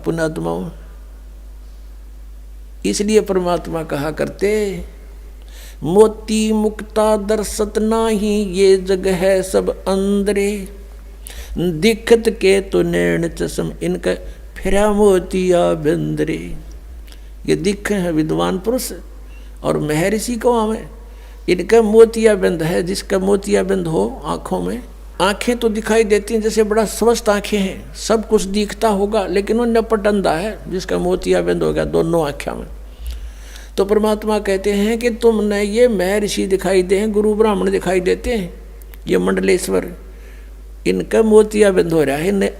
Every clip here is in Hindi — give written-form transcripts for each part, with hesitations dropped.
पुण्यात्माओं, इसलिए परमात्मा कहा करते, मोती मुक्ता दर्शत नाही, ये जग है सब अंदरे, दिखत के तो नैन चश्म, इनका फिरा मोतिया बिंदरे। ये दिख है विद्वान पुरुष और महर्षि को हमें, इनका मोतिया बिंद है। जिसका मोतिया बिंद हो आंखों में, आंखें तो दिखाई देती हैं जैसे बड़ा स्वस्थ आंखें हैं, सब कुछ दिखता होगा, लेकिन वो नपट अंधा है जिसका मोतिया बिंद हो गया दोनों आंखों में। तो परमात्मा कहते हैं कि तुमने ये महर्षि दिखाई दे, गुरु ब्राह्मण दिखाई देते हैं, ये मंडलेश्वर, इनका मोतिया बिंद हो रहा है, इन्हें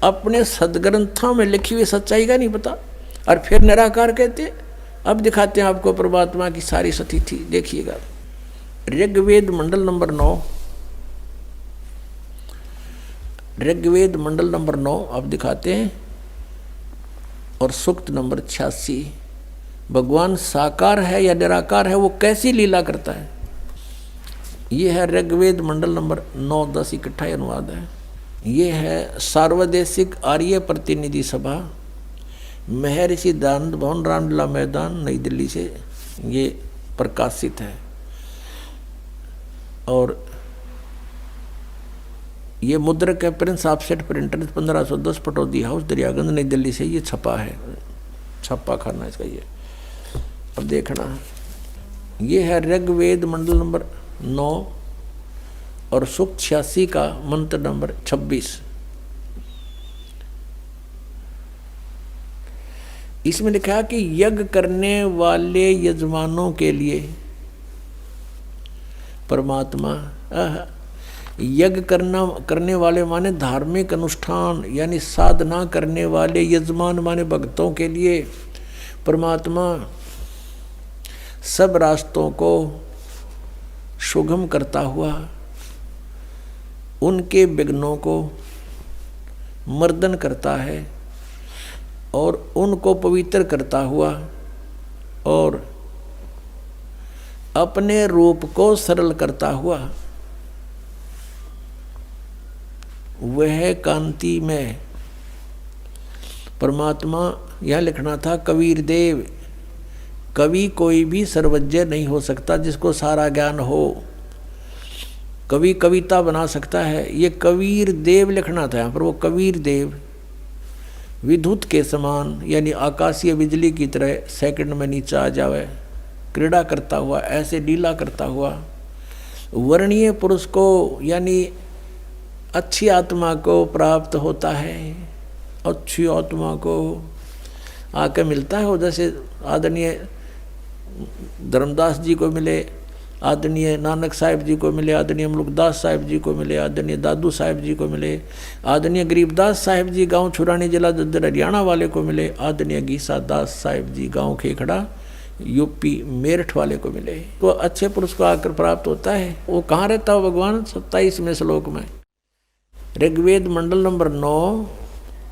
अपने सदग्रंथों में लिखी हुई सच्चाई का नहीं पता। और फिर निराकार कहते। अब दिखाते हैं आपको परमात्मा की सारी स्थिति, देखिएगा। ऋग्वेद मंडल नंबर 9, ऋग्वेद मंडल नंबर 9 अब दिखाते हैं, और सूक्त नंबर 86। भगवान साकार है या निराकार है, वो कैसी लीला करता है। ये है ऋग्वेद मंडल नंबर 9, 10 इकट्ठा अनुवाद है। ये है सार्वदेशिक आर्य प्रतिनिधि सभा, महर्षि दयानंद भवन, रामलीला मैदान, नई दिल्ली से ये प्रकाशित है। और ये मुद्रक है Prince offset printer, 1510 Pataudi house, Daryaganj, नई दिल्ली से ये छपा है, छप्पा खाना इसका ये। अब देखना, ये है ऋग्वेद मंडल नंबर 9 और सूक्त 86 का मंत्र नंबर 26। इसमें लिखा कि यज्ञ करने वाले यजमानों के लिए परमात्मा, यज्ञ करने वाले माने धार्मिक अनुष्ठान यानी साधना करने वाले, यजमान माने भक्तों के लिए परमात्मा सब रास्तों को सुगम करता हुआ उनके विघ्नों को मर्दन करता है और उनको पवित्र करता हुआ और अपने रूप को सरल करता हुआ वह कांति में परमात्मा। यह लिखना था कबीर देव, कवि कोई भी सर्वज्ञ नहीं हो सकता जिसको सारा ज्ञान हो। कवि कविता बना सकता है, ये कबीर देव लिखना था यहाँ पर। वो कबीर देव विद्युत के समान यानी आकाशीय बिजली की तरह सेकंड में नीचे आ जावे, क्रीड़ा करता हुआ, ऐसे लीला करता हुआ वर्णीय पुरुष को यानी अच्छी आत्मा को प्राप्त होता है। अच्छी आत्मा को आके मिलता है, जैसे आदरणीय धर्मदास जी को मिले, आदरणीय नानक साहिब जी को मिले, आदरणीय मुल्कदास साहिब जी को मिले, आदरणीय दादू साहिब जी को मिले, आदरणीय गरीबदास साहिब जी गांव छुरानी जिला दद्दर हरियाणा वाले को मिले, आदरणीय गीसा दास साहिब जी गांव खेखड़ा यूपी मेरठ वाले को मिले। तो अच्छे पुरुष को आकर प्राप्त होता है। वो कहाँ रहता हो भगवान? 27वें श्लोक में, ऋग्वेद मंडल नंबर 9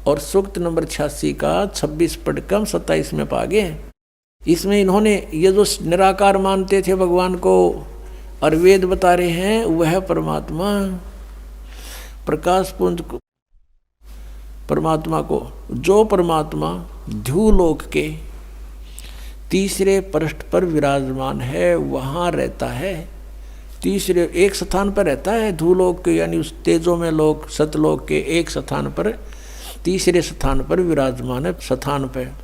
और सूक्त नंबर 86 का 26 पढ़कर 27 में पा गए। इसमें इन्होंने ये जो निराकार मानते थे भगवान को और वेद बता रहे हैं, वह परमात्मा प्रकाश पुंज को, परमात्मा को, जो परमात्मा ध्युलोक के तीसरे पृष्ठ पर विराजमान है वहाँ रहता है। तीसरे एक स्थान पर रहता है ध्युलोक के यानी उस तेजो में लोक सतलोक के एक स्थान पर, तीसरे स्थान पर विराजमान है, स्थान पर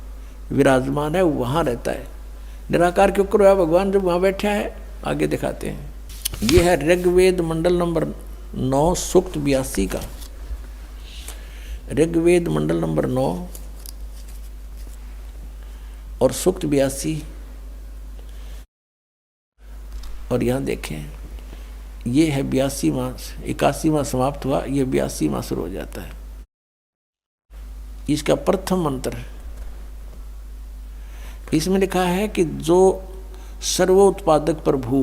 विराजमान है, वहाँ रहता है। निराकार क्यों करो भगवान जब वहाँ बैठा है? आगे दिखाते हैं। ये है ऋग्वेद मंडल नंबर 9 सूक्त 82 का, ऋग्वेद मंडल नंबर 9 और सूक्त 82। और यहाँ देखें, ये है 82वां, 81वां समाप्त हुआ, ये 82वां शुरू हो जाता है। इसका प्रथम मंत्र, इसमें लिखा है कि जो सर्वोत्पादक प्रभु,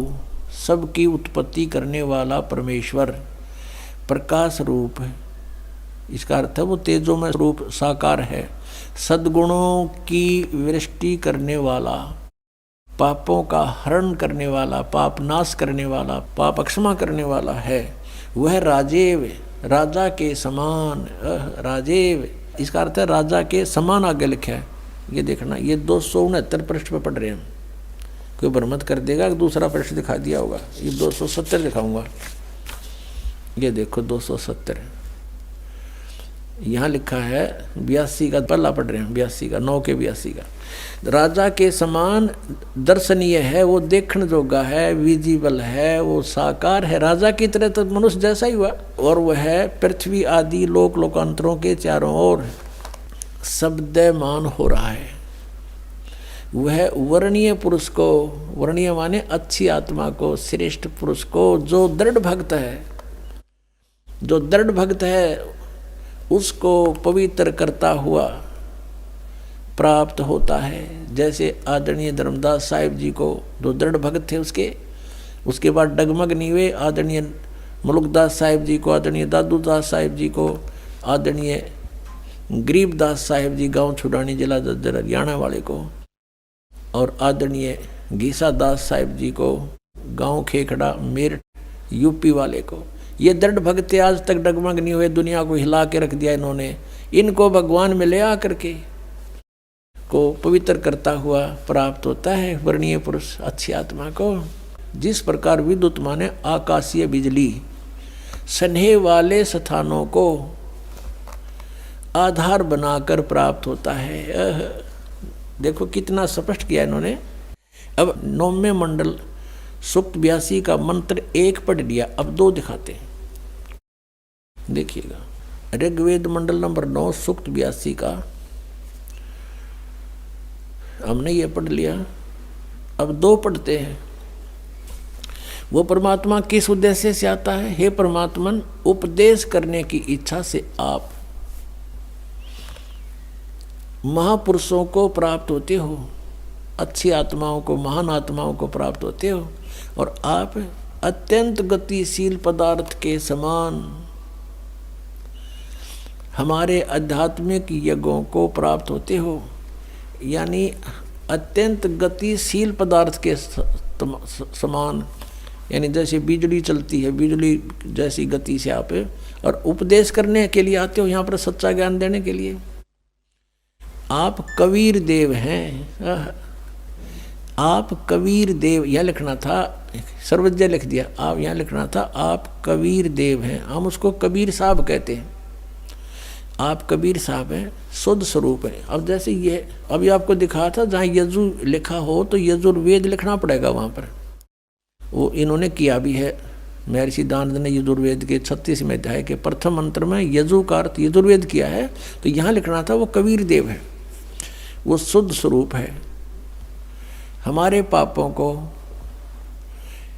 सबकी उत्पत्ति करने वाला परमेश्वर प्रकाश रूप है। इसका अर्थ है वो तेजो में रूप साकार है, सद्गुणों की वृष्टि करने वाला, पापों का हरण करने वाला, पाप नाश करने वाला, पाप क्षमा करने वाला है। वह राजेव, राजा के समान, राजेव इसका अर्थ है राजा के समान आगे लिखा है। ये देखना, ये 269 पृष्ठ पे पढ़ रहे हैं। कोई भ्रमत कर देगा कि दूसरा पृष्ठ दिखा दिया होगा। ये 270 दिखाऊंगा। ये देखो 270 यहाँ लिखा है। 82 का पल्ला पढ़ रहे हैं, 82 का 9 के 82 का। राजा के समान दर्शनीय है, वो देखने जोगा है, विजिबल है, वो साकार है। राजा की तरह तो मनुष्य जैसा ही हुआ। और वह पृथ्वी आदि लोक लोकांतरों के चारों ओर शब्दमान हो रहा है। वह वर्णीय पुरुष को, वर्णीय माने अच्छी आत्मा को, श्रेष्ठ पुरुष को, जो दृढ़ भक्त है, जो दृढ़ भक्त है उसको पवित्र करता हुआ प्राप्त होता है। जैसे आदरणीय धर्मदास साहिब जी को, जो दृढ़ भक्त थे, उसके बाद डगमग नहीं हुए। आदरणीय मुलुकदास साहिब जी को, आदरणीय दादूदास साहिब जी को, आदरणीय गरीबदास साहिब जी गांव छुड़ानी जिला जज्जर हरियाणा वाले को, और आदरणीय घीसा दास साहिब जी को गांव खेखड़ा मेरठ यूपी वाले को। ये दृढ़ भक्त आज तक डगमग नहीं हुए, दुनिया को हिला के रख दिया इन्होंने। इनको भगवान में ले आकर के को पवित्र करता हुआ प्राप्त होता है वर्णीय पुरुष, अच्छी आत्मा को। जिस प्रकार विद्युत माने आकाशीय बिजली स्नेह वाले स्थानों को आधार बनाकर प्राप्त होता है। देखो कितना स्पष्ट किया इन्होंने। अब 9वें मंडल सूक्त 82 का मंत्र 1 पढ़ लिया, अब 2 दिखाते हैं। देखिएगा, ऋग्वेद मंडल नंबर 9 सूक्त 82 का हमने ये पढ़ लिया, अब 2 पढ़ते हैं। वो परमात्मा किस उद्देश्य से आता है? हे परमात्मन, उपदेश करने की इच्छा से आप महापुरुषों को प्राप्त होते हो, अच्छी आत्माओं को, महान आत्माओं को प्राप्त होते हो, और आप अत्यंत गतिशील पदार्थ के समान हमारे आध्यात्मिक यज्ञों को प्राप्त होते हो। यानी अत्यंत गतिशील पदार्थ के समान, यानी जैसे बिजली चलती है, बिजली जैसी गति से आप, और उपदेश करने के लिए आते हो यहाँ पर, सच्चा ज्ञान देने के लिए। आप कबीर देव हैं। आप कबीर देव, यह लिखना था, सर्वज्ञ लिख दिया। आप यहाँ लिखना था आप कबीर देव हैं। हम उसको कबीर साहब कहते हैं। आप कबीर साहब हैं, शुद्ध स्वरूप है। अब जैसे ये अभी आपको दिखा था, जहाँ यजु लिखा हो तो यजुर्वेद लिखना पड़ेगा वहाँ पर। वो इन्होंने किया भी है। महर्षि दानंद ने यजुर्वेद के 36वें अध्याय के प्रथम मंत्र में यजु का अर्थ यजुर्वेद किया है। तो यहाँ लिखना था वो कबीर देव है, वो शुद्ध स्वरूप है। हमारे पापों को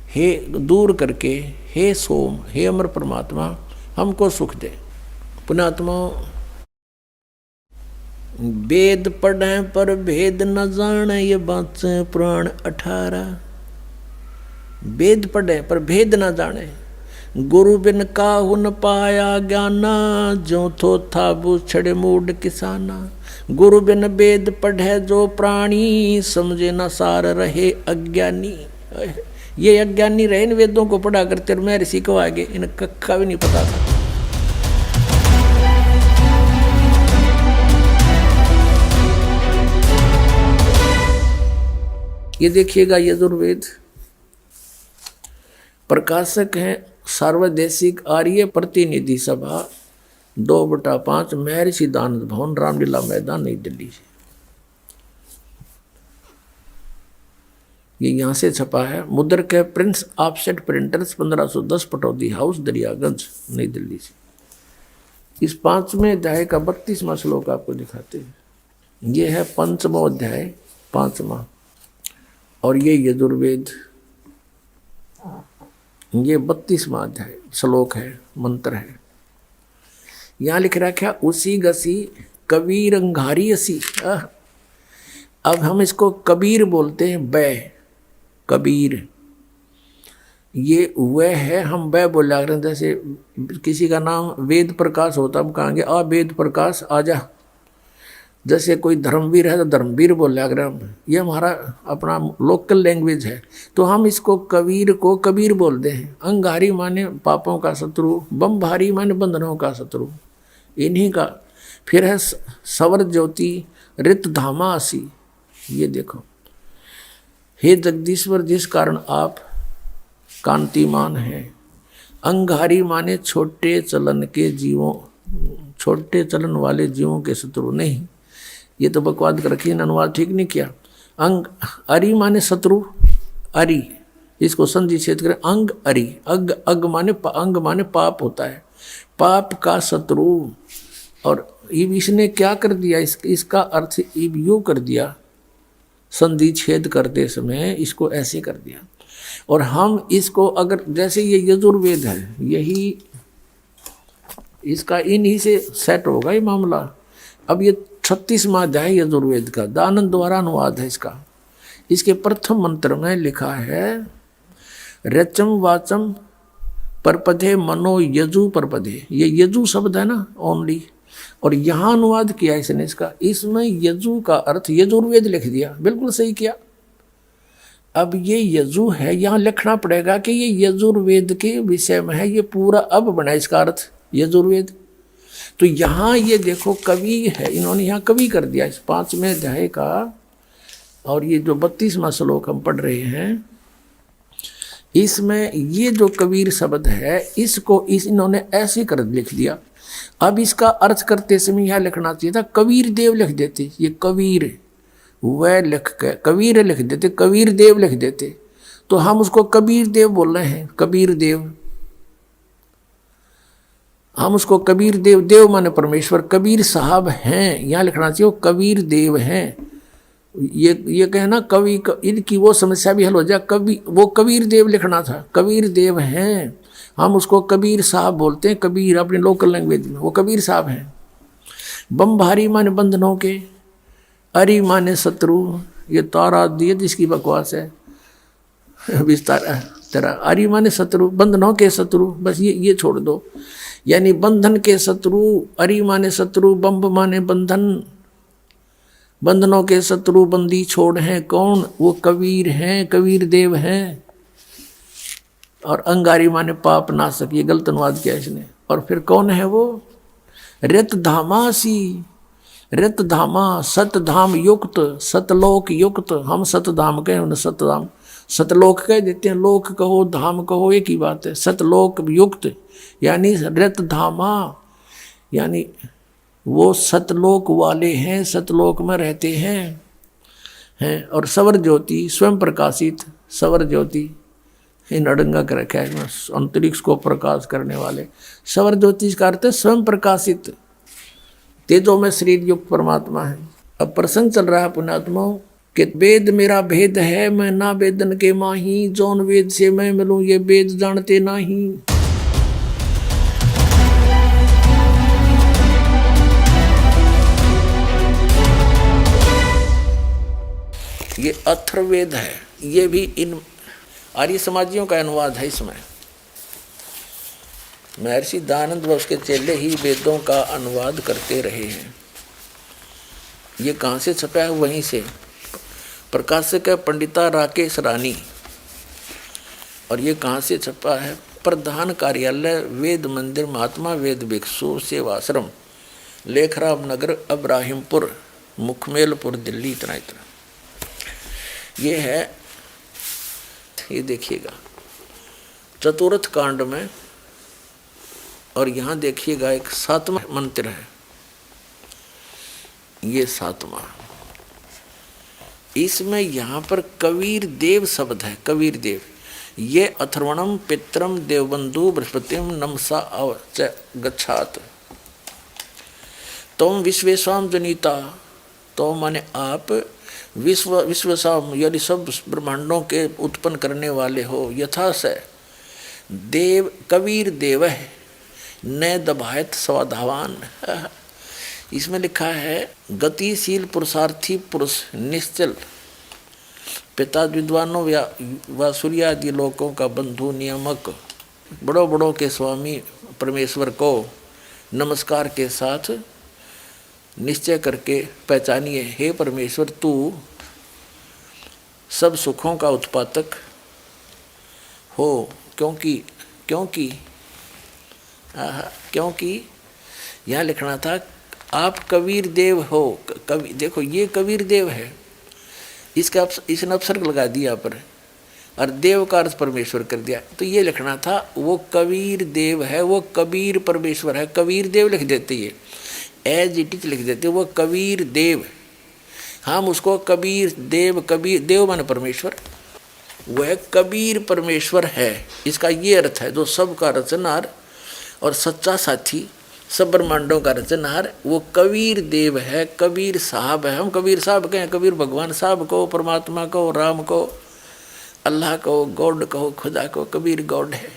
हे दूर करके, हे सोम, हे अमर परमात्मा, हमको सुख दे। पुणात्मा, वेद पढ़े पर भेद न जाने, ये बात से पुराण 18। वेद पढ़े पर भेद न जाने, गुरु बिन काहू न पाया ज्ञाना, जो थो था बूछड़े मूड किसाना। गुरु बिन वेद पढ़े जो प्राणी, समझे न सार रहे अज्ञानी। ये अज्ञानी रहे इन वेदों को पढ़ा करते, और मैं ऋषि को आगे इन कक्का भी नहीं पता था। ये देखिएगा, यजुर्वेद प्रकाशक हैं सार्वदेशिक आर्य प्रतिनिधि सभा 2/5 महर्षि दानंद भवन, रामलीला मैदान, नई दिल्ली। ये यहाँ से छपा है। मुद्रक है Prince offset printers, 1510 Pataudi house, Daryaganj, नई दिल्ली से। इस 5वें अध्याय का 32वां श्लोक आपको दिखाते हैं। ये है 5वां अध्याय, 5वां, और ये यजुर्वेद, ये 32वां अध्याय श्लोक है, मंत्र है। यहाँ लिख रखा उसी गसी कबीर अंगारी असी। अब हम इसको कबीर बोलते हैं, बै कबीर, ये वह है, हम वह बोला करें। जैसे किसी का नाम वेद प्रकाश होता, हम कहेंगे आ वेद प्रकाश आजा। जैसे कोई धर्मवीर है तो धर्मवीर बोला करें हम, ये हमारा अपना लोकल लैंग्वेज है। तो हम इसको कबीर को कबीर बोलते हैं। अंगारी माने पापों का शत्रु, बम भारी माने बंधनों का शत्रु। इन्हीं का फिर है सवर ज्योति रित धामा आसी। ये देखो, हे जगदीश्वर, जिस कारण आप कांतिमान हैं। अंगारी माने छोटे चलन के जीवों, छोटे चलन वाले जीवों के शत्रु नहीं, ये तो बकवाद कर रखी, अनुवाद ठीक नहीं किया। अंग अरि माने शत्रु, अरि इसको संधि छेद करें, अंग अरि, अग अग माने अंग माने पाप होता है, पाप का शत्रु। और इसने क्या कर दिया, इसका अर्थ यूं कर दिया, संधि छेद करते समय इसको ऐसे कर दिया। और हम इसको अगर जैसे ये यजुर्वेद है, यही इसका इन्हीं से सेट होगा ये मामला। अब ये 36वां अध्याय यजुर्वेद का दानंद द्वारा अनुवाद है इसका। इसके प्रथम मंत्र में लिखा है रचम वाचम परपदे मनो यजु परपदे। ये यजु शब्द है ना ओनली, और यहाँ अनुवाद किया इसने इसका, इसमें यजु का अर्थ यजुर्वेद लिख दिया, बिल्कुल सही किया। अब ये यजु है, यहाँ लिखना पड़ेगा कि ये यजुर्वेद के विषय में है, ये पूरा अब बना इसका अर्थ यजुर्वेद। तो यहाँ ये देखो कवि है, इन्होंने यहाँ कवि कर दिया इस 5वें अध्याय का। और ये जो 32वां श्लोक हम पढ़ रहे हैं, इसमें ये जो कबीर शब्द है, इसको इन्होंने ऐसे कर लिख दिया। अब इसका अर्थ करते समय यहाँ लिखना चाहिए था कबीर देव लिख देते, ये कबीर वह लिख के कबीर लिख देते, कबीर देव लिख देते, तो हम उसको कबीर देव बोल रहे हैं, कबीर देव। हम उसको कबीर देव, देव माने परमेश्वर, कबीर साहब हैं, यहाँ लिखना चाहिए वो कबीर देव हैं। ये कहना कवि, इनकी वो समस्या भी हल हो जाए, कवि वो कबीर देव लिखना था, कबीर देव हैं, हम उसको कबीर साहब बोलते हैं, कबीर अपने लोकल लैंग्वेज में, वो कबीर साहब हैं। बमभारी माने बंधनों के, अरि माने शत्रु, ये तारा दिए जिसकी बकवास है विस्तार तेरा। अरि माने शत्रु, बंधनों के शत्रु, बस ये छोड़ दो, यानी बंधन के शत्रु। अरि माने शत्रु, बम्ब माने बंधन, बंधनों के शत्रु बंदी छोड़ हैं कौन, वो कबीर हैं, कबीर देव हैं। और अंगारी माने पाप नाशक, ये गलत अनुवाद किया इसने। और फिर कौन है वो, रित धामासी, रित धामा, सतधाम युक्त, सतलोक युक्त। हम सतधाम कहें, उन्हें सतधाम, सतलोक कह देते हैं, लोक कहो धाम कहो एक ही बात है। सतलोक युक्त यानी रित धामा, यानी वो सतलोक वाले हैं, सतलोक में रहते हैं। और सवर ज्योति स्वयं प्रकाशित, सवर ज्योति इन अड़ंगा कर रखा है, अंतरिक्ष को प्रकाश करने वाले। सवर ज्योति का अर्थ है स्वयं प्रकाशित, तेजो में शरीर युक्त परमात्मा है। अब प्रसंग चल रहा है पुण्यात्माओं कि वेद मेरा भेद है, मैं ना वेदन के माही, जौन वेद से मैं मिलूं ये वेद जानते नहीं। ये अथर्ववेद है, ये भी इन आर्य समाजियों का अनुवाद है। इसमें महर्षि दयानंद व उसके चेले ही वेदों का अनुवाद करते रहे हैं। ये कहाँ से छपा है, वहीं से प्रकाशक है पंडिता राकेश रानी। और ये कहाँ से छपा है, प्रधान कार्यालय वेद मंदिर महात्मा वेद भिक्षु सेवाश्रम, लेखराम नगर अब्राहिमपुर मुखमेलपुर दिल्ली। इतना ये है, ये देखिएगा चतुर्थ कांड में। और यहाँ देखिएगा एक 7वां मंत्र है, ये 7वां। इसमें यहाँ पर कबीर देव शब्द है, कबीर देव। ये अथर्वणम पित्रम देवबंधु बृहस्पतिम नमसा च गच्छात। तुम विश्वेश्वाम जनिता, तो माने आप विश्वसाम यानी सब ब्रह्मांडों के उत्पन्न करने वाले हो। यथा से देव कबीर देव है न दबायत स्वाधावान। इसमें लिखा है गतिशील पुरुषार्थी पुरुष निश्चल पिता विद्वानों व सूर्यादि लोकों का बंधु नियामक बड़ों बड़ों के स्वामी परमेश्वर को नमस्कार के साथ निश्चय करके पहचानिए, हे परमेश्वर तू सब सुखों का उत्पादक हो। क्योंकि यहाँ लिखना था आप कबीर देव हो। कवि देखो ये कबीर देव है, इसका इसने अपसर्ग लगा दिया पर, और देव का अर्थ परमेश्वर कर दिया। तो ये लिखना था वो कबीर देव है, वो कबीर परमेश्वर है। कबीर देव लिख देते, ये एज इट इज लिख देते, वो कबीर देव। हम उसको कबीर देव माने परमेश्वर, वह कबीर परमेश्वर है, इसका ये अर्थ है। जो सबका रचनहार और सच्चा साथी, सब ब्रह्मांडों का रचनहार, वो कबीर देव है, कबीर साहब है। हम कबीर साहब कहें, कबीर भगवान साहब को, परमात्मा को, राम को, अल्लाह को, गॉड को, खुदा को, कबीर गॉड है।